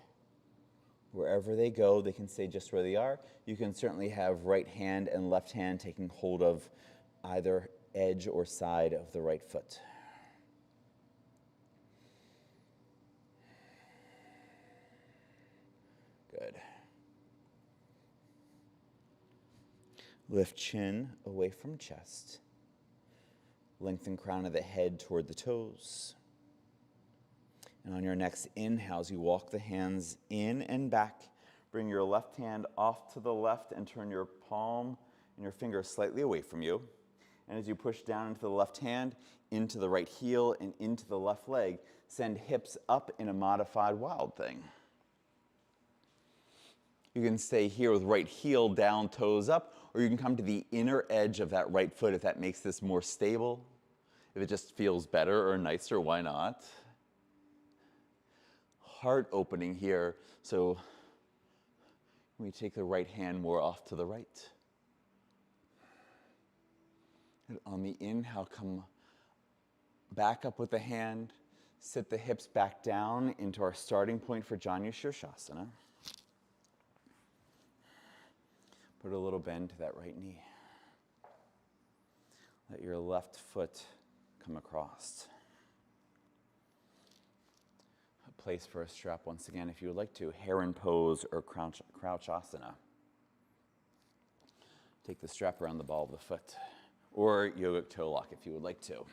Wherever they go, they can stay just where they are. You can certainly have right hand and left hand taking hold of either edge or side of the right foot. Good. Lift chin away from chest. Lengthen crown of the head toward the toes. And on your next inhale, as you walk the hands in and back, bring your left hand off to the left and turn your palm and your finger slightly away from you. And as you push down into the left hand, into the right heel, and into the left leg, send hips up in a modified wild thing. You can stay here with right heel down, toes up, or you can come to the inner edge of that right foot if that makes this more stable. If it just feels better or nicer, why not? Heart opening here, so we take the right hand more off to the right. And on the inhale, come back up with the hand, sit the hips back down into our starting point for Janu Shirshasana. Put a little bend to that right knee. Let your left foot come across. A place for a strap once again if you would like to. Heron pose or crouch asana. Take the strap around the ball of the foot. Or yogic toe lock if you would like to.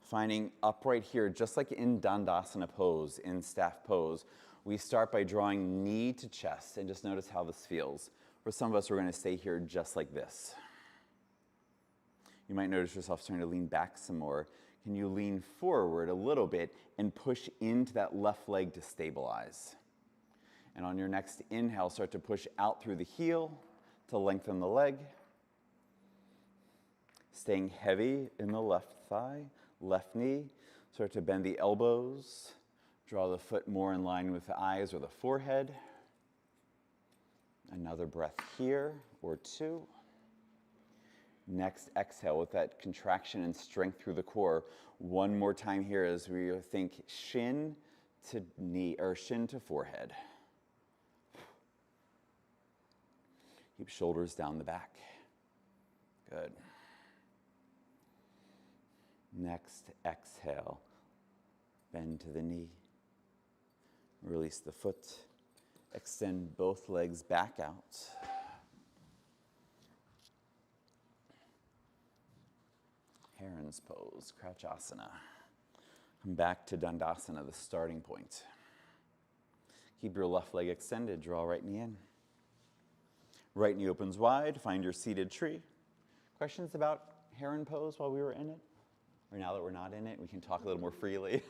Finding upright here, just like in Dandasana pose, in staff pose, we start by drawing knee to chest, and just notice how this feels. For some of us, we're going to stay here just like this. You might notice yourself starting to lean back some more. Can you lean forward a little bit and push into that left leg to stabilize? And on your next inhale, start to push out through the heel to lengthen the leg. Staying heavy in the left thigh, left knee. Start to bend the elbows. Draw the foot more in line with the eyes or the forehead. Another breath here, or two. Next, exhale with that contraction and strength through the core. One more time here as we think shin to knee, or shin to forehead. Keep shoulders down the back. Good. Next, exhale. Bend to the knee. Release the foot. Extend both legs back out. Heron's pose, crouch asana. Come back to Dandasana, the starting point. Keep your left leg extended, draw right knee in. Right knee opens wide, find your seated tree. Questions about heron pose while we were in it? Or now that we're not in it, we can talk a little more freely.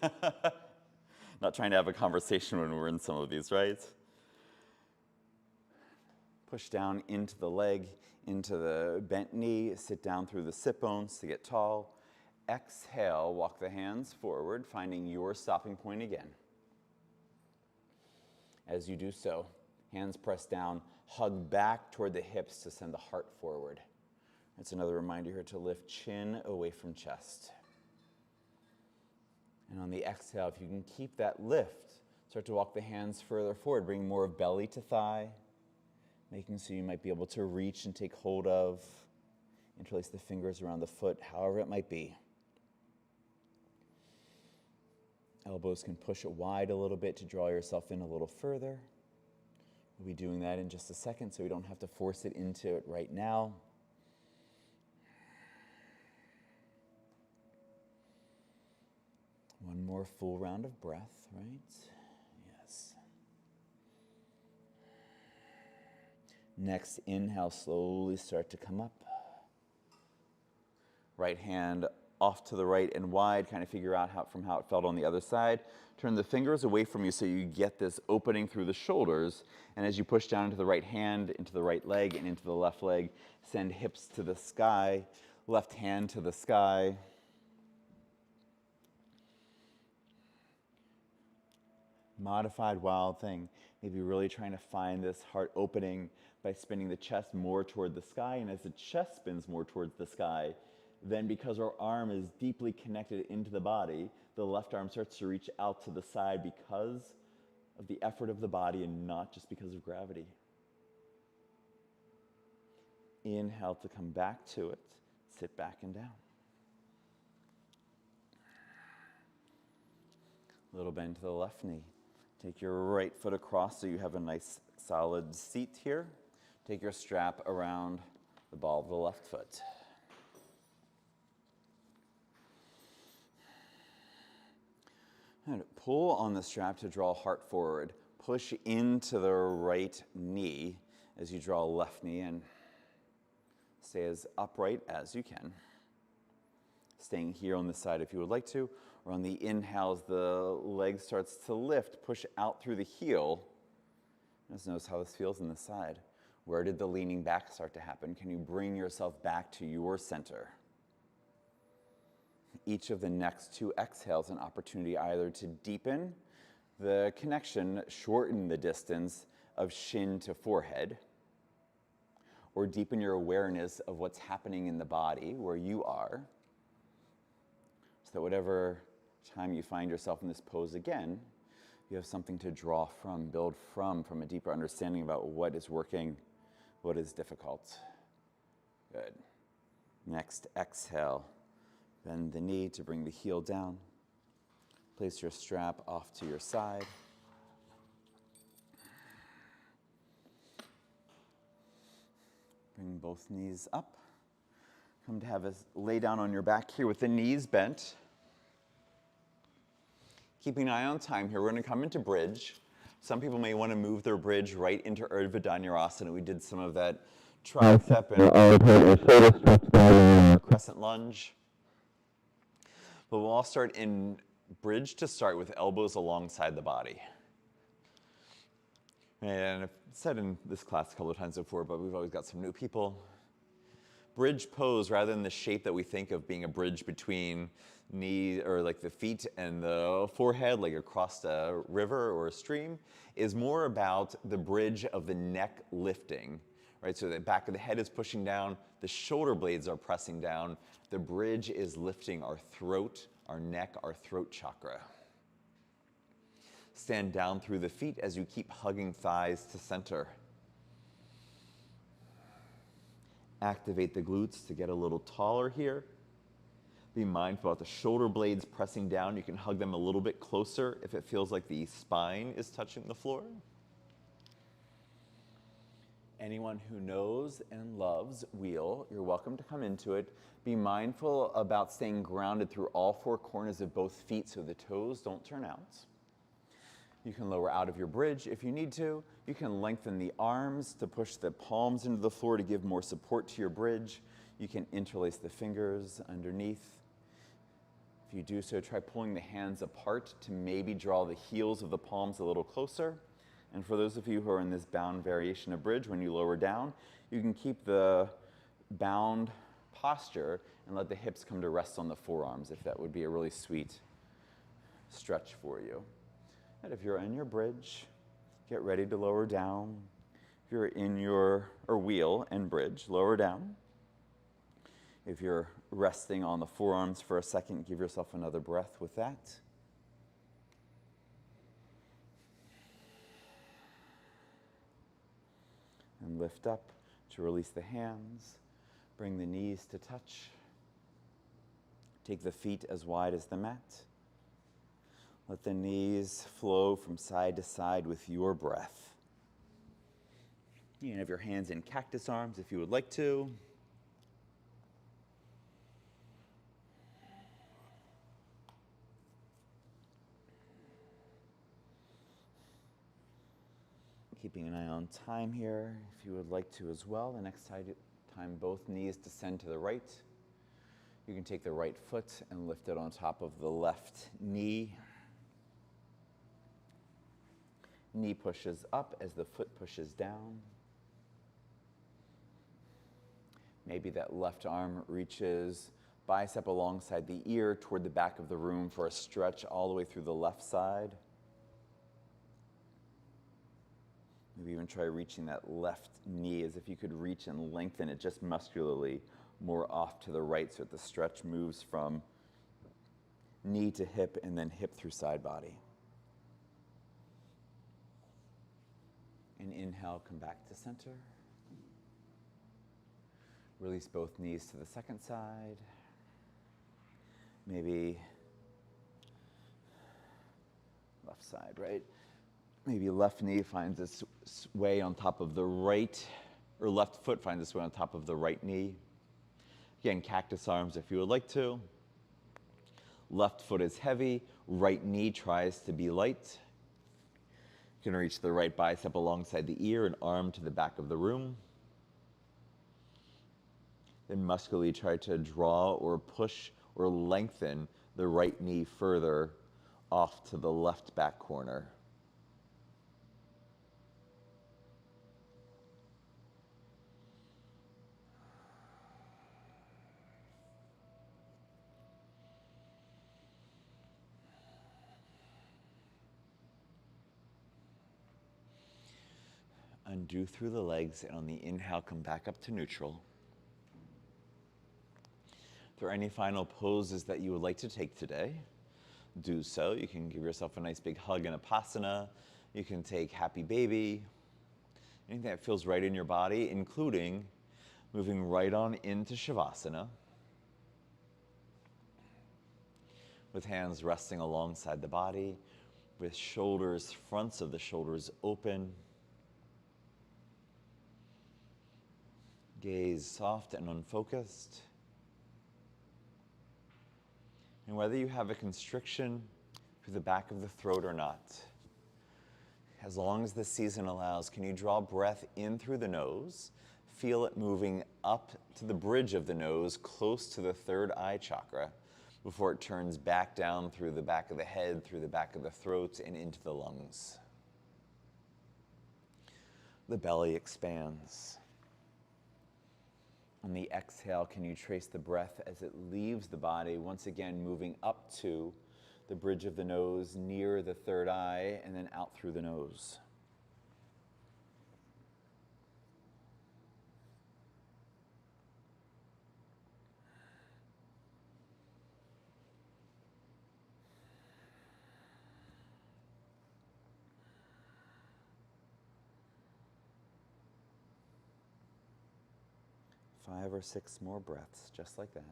Not trying to have a conversation when we're in some of these, right? Push down into the leg, into the bent knee, sit down through the sit bones to get tall. Exhale, walk the hands forward, finding your stopping point again. As you do so, hands press down, hug back toward the hips to send the heart forward. That's another reminder here to lift chin away from chest. And on the exhale, if you can keep that lift, start to walk the hands further forward, bring more of belly to thigh, making so you might be able to reach and take hold of, interlace the fingers around the foot, however it might be. Elbows can push it wide a little bit to draw yourself in a little further. We'll be doing that in just a second, so we don't have to force it into it right now. One more full round of breath, right? Yes. Next inhale, slowly start to come up. Right hand off to the right and wide, kind of figure out how it felt on the other side. Turn the fingers away from you so you get this opening through the shoulders. And as you push down into the right hand, into the right leg, and into the left leg, send hips to the sky, left hand to the sky. Modified wild thing, maybe really trying to find this heart opening by spinning the chest more toward the sky. And as the chest spins more towards the sky, then because our arm is deeply connected into the body, the left arm starts to reach out to the side because of the effort of the body and not just because of gravity. Inhale to come back to it, sit back and down. Little bend to the left knee. Take your right foot across so you have a nice solid seat here. Take your strap around the ball of the left foot. And pull on the strap to draw heart forward. Push into the right knee as you draw left knee in. Stay as upright as you can. Staying here on this side if you would like to, or on the inhales, the leg starts to lift, push out through the heel. Just notice how this feels in the side. Where did the leaning back start to happen? Can you bring yourself back to your center? Each of the next two exhales, an opportunity either to deepen the connection, shorten the distance of shin to forehead, or deepen your awareness of what's happening in the body where you are, so that whatever time you find yourself in this pose again, you have something to draw from, build from a deeper understanding about what is working, what is difficult. Good. Next exhale. Bend the knee to bring the heel down. Place your strap off to your side. Bring both knees up. Come to have us lay down on your back here with the knees bent. Keeping an eye on time here, we're going to come into bridge. Some people may want to move their bridge right into Urdhva Dhanurasana. We did some of that tricep and crescent lunge. But we'll all start in bridge to start with elbows alongside the body. And I've said in this class a couple of times before, but we've always got some new people. Bridge pose, rather than the shape that we think of being a bridge between knee or like the feet and the forehead, like across a river or a stream, is more about the bridge of the neck lifting, right? So the back of the head is pushing down, the shoulder blades are pressing down, the bridge is lifting our throat, our neck, our throat chakra. Stand down through the feet as you keep hugging thighs to center. Activate the glutes to get a little taller here. Be mindful about the shoulder blades pressing down. You can hug them a little bit closer if it feels like the spine is touching the floor. Anyone who knows and loves wheel, you're welcome to come into it. Be mindful about staying grounded through all four corners of both feet so the toes don't turn out. You can lower out of your bridge if you need to. You can lengthen the arms to push the palms into the floor to give more support to your bridge. You can interlace the fingers underneath. If you do so, try pulling the hands apart to maybe draw the heels of the palms a little closer. And for those of you who are in this bound variation of bridge, when you lower down, you can keep the bound posture and let the hips come to rest on the forearms, if that would be a really sweet stretch for you. And if you're in your bridge, get ready to lower down. If you're in your wheel and bridge, lower down. If you're resting on the forearms for a second, give yourself another breath with that. And lift up to release the hands. Bring the knees to touch. Take the feet as wide as the mat. Let the knees flow from side to side with your breath. You can have your hands in cactus arms if you would like to. Keeping an eye on time here, if you would like to as well. The next time both knees descend to the right, you can take the right foot and lift it on top of the left knee. Knee pushes up as the foot pushes down. Maybe that left arm reaches bicep alongside the ear toward the back of the room for a stretch all the way through the left side. Maybe even try reaching that left knee as if you could reach and lengthen it just muscularly more off to the right so that the stretch moves from knee to hip and then hip through side body. And inhale, come back to center. Release both knees to the second side. Maybe left side, right? Maybe left knee finds its way on top of the right, or left foot finds its way on top of the right knee. Again, cactus arms if you would like to. Left foot is heavy, right knee tries to be light. You can reach the right bicep alongside the ear and arm to the back of the room. Then muscularly try to draw or push or lengthen the right knee further off to the left back corner. Undo through the legs, and on the inhale, come back up to neutral. If there are any final poses that you would like to take today, do so. You can give yourself a nice big hug in Upasana. You can take Happy Baby. Anything that feels right in your body, including moving right on into Shavasana with hands resting alongside the body, with shoulders, fronts of the shoulders open. Gaze soft and unfocused. And whether you have a constriction through the back of the throat or not, as long as the season allows, can you draw breath in through the nose, feel it moving up to the bridge of the nose, close to the third eye chakra, before it turns back down through the back of the head, through the back of the throat, and into the lungs. The belly expands. On the exhale, can you trace the breath as it leaves the body, once again moving up to the bridge of the nose, near the third eye, and then out through the nose. Five or six more breaths, just like that.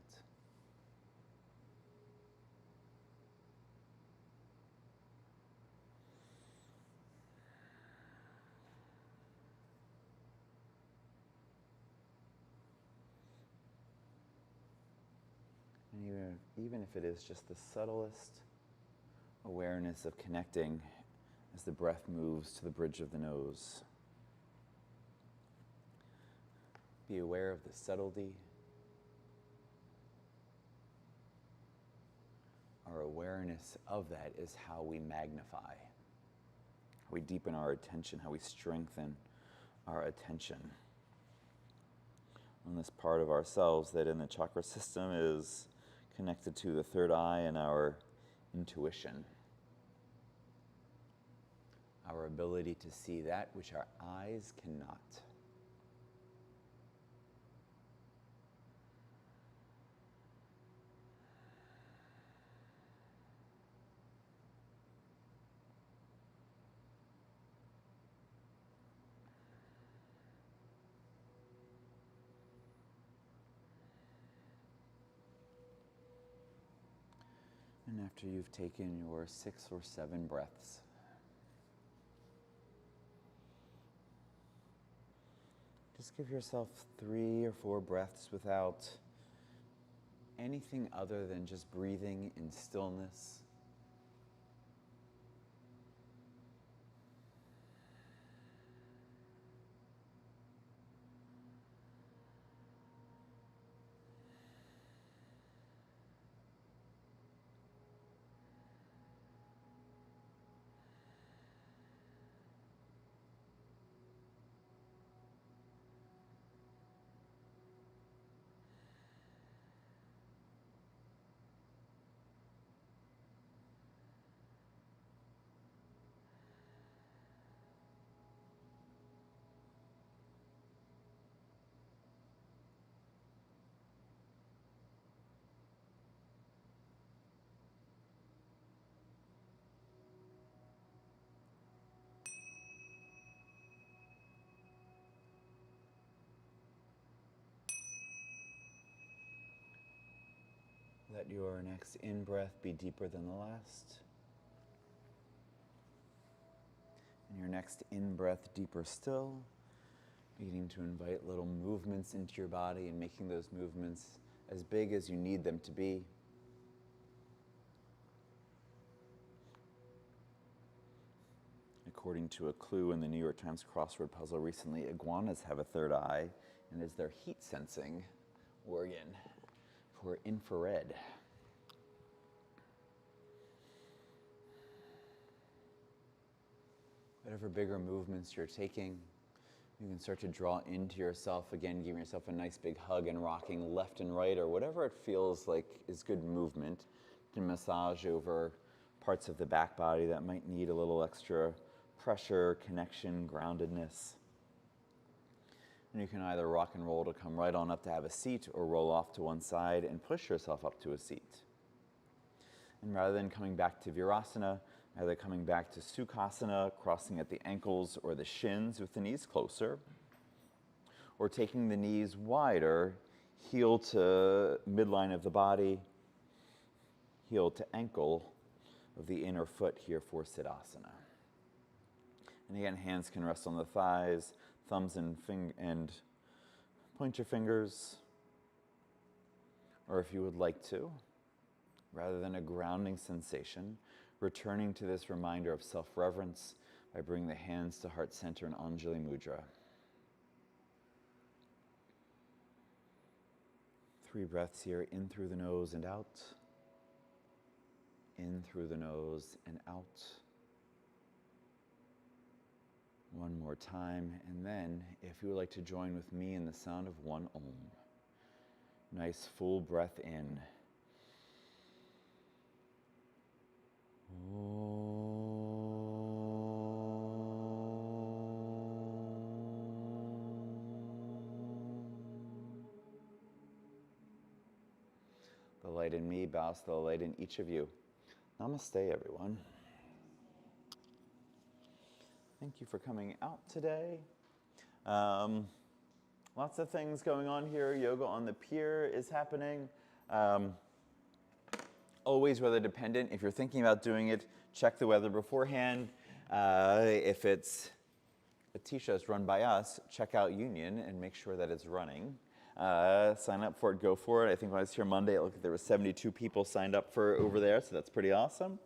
And even if it is just the subtlest awareness of connecting as the breath moves to the bridge of the nose. Be aware of the subtlety. Our awareness of that is how we magnify, how we deepen our attention, how we strengthen our attention on this part of ourselves that in the chakra system is connected to the third eye and our intuition. Our ability to see that which our eyes cannot. And after you've taken your 6 or 7 breaths, just give yourself 3 or 4 breaths without anything other than just breathing in stillness. Let your next in-breath be deeper than the last. And your next in-breath deeper still, beginning to invite little movements into your body and making those movements as big as you need them to be. According to a clue in the New York Times crossword puzzle recently, iguanas have a third eye and is their heat sensing organ for infrared. Whatever bigger movements you're taking, you can start to draw into yourself again, giving yourself a nice big hug and rocking left and right, or whatever it feels like is good movement to massage over parts of the back body that might need a little extra pressure, connection, groundedness. And you can either rock and roll to come right on up to have a seat, or roll off to one side and push yourself up to a seat. And rather than coming back to Virasana, either coming back to Sukhasana, crossing at the ankles or the shins with the knees closer, or taking the knees wider, heel to midline of the body, heel to ankle of the inner foot here for Siddhasana. And again, hands can rest on the thighs, thumbs and pointer fingers, or if you would like to, rather than a grounding sensation, returning to this reminder of self-reverence by bringing the hands to heart center in Anjali Mudra. 3 breaths here, in through the nose and out, in through the nose and out. One more time, and then if you would like to join with me in the sound of one Om. Nice full breath in. The light in me bows to the light in each of you. Namaste, everyone. Thank you for coming out today. Lots of things going on here. Yoga on the pier is happening. Always weather dependent. If you're thinking about doing it, check the weather beforehand. If it's Atisha is run by us, check out Union and make sure that it's running. Sign up for it, go for it. I think when I was here Monday, it looked like there were 72 people signed up for over there, so that's pretty awesome.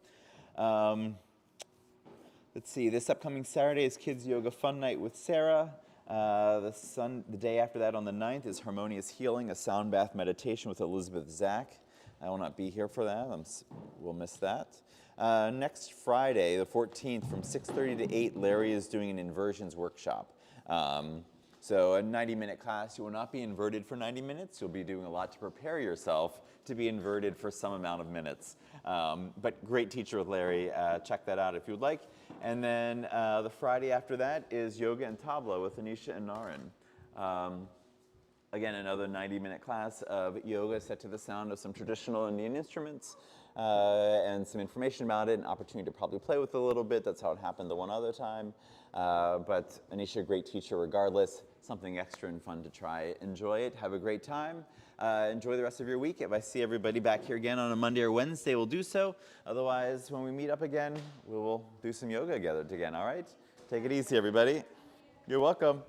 Let's see, this upcoming Saturday is Kids Yoga Fun Night with Sarah. The day after that, on the 9th, is Harmonious Healing, a sound bath meditation with Elizabeth Zach. I will not be here for that. We'll miss that. Next Friday, the 14th, from 6:30 to 8, Larry is doing an inversions workshop. So a 90-minute class. You will not be inverted for 90 minutes. You'll be doing a lot to prepare yourself to be inverted for some amount of minutes. But great teacher with Larry. Check that out if you would like. And then the Friday after that is Yoga and Tabla with Anisha and Naren. Again, another 90-minute class of yoga set to the sound of some traditional Indian instruments and some information about it, an opportunity to probably play with it a little bit. That's how it happened the one other time. But Anisha, a great teacher regardless, something extra and fun to try. Enjoy it. Have a great time. Enjoy the rest of your week. If I see everybody back here again on a Monday or Wednesday, we'll do so. Otherwise, when we meet up again, we will do some yoga together again, all right? Take it easy, everybody. You're welcome.